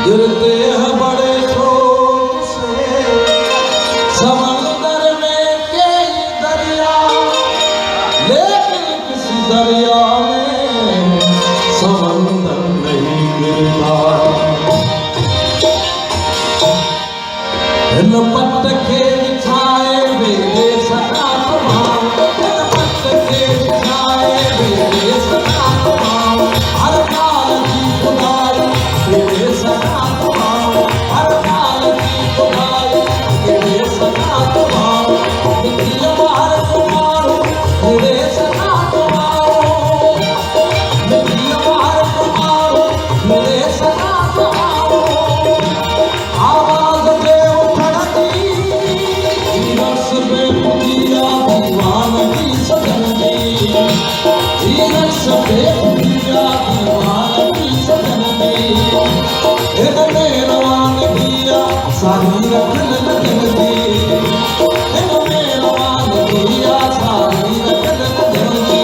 गिरते हैं बड़े शोक से समंदर में कई दरिया, लेकिन किसी दरिया में समंदर नहीं गिरता। पट के बिछाए मेरे सका तमाम, पट के बिछाए मेरे सका तमाम, हर काल की खुदाई मेरे सका तमाम, हर काल की खुदाई मेरे सका तमाम, निकल बाहर तुम्हारो मेरे सका तमाम, निकल बाहर तुम्हारो मेरे सका तमाम। आवाज दे उठती रस पे दिया दीवानगी सजनगी, रस पे दिया दीवानगी सजनगी, एक मेरवान दिया सारी रखन लगनगी, एक मेरवान दिया सारी रखन लगनगी।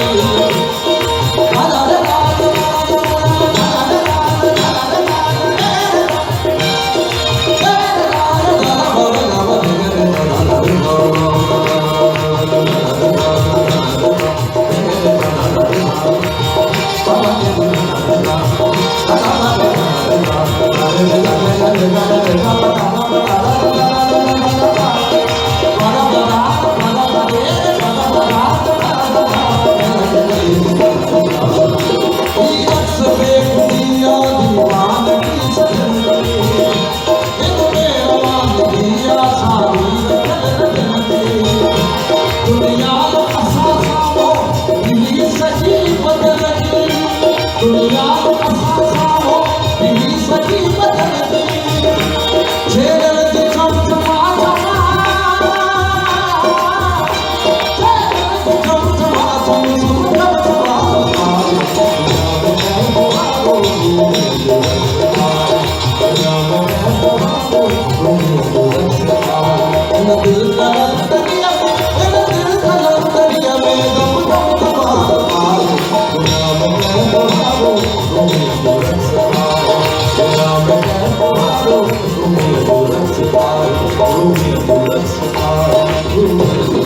Rumi,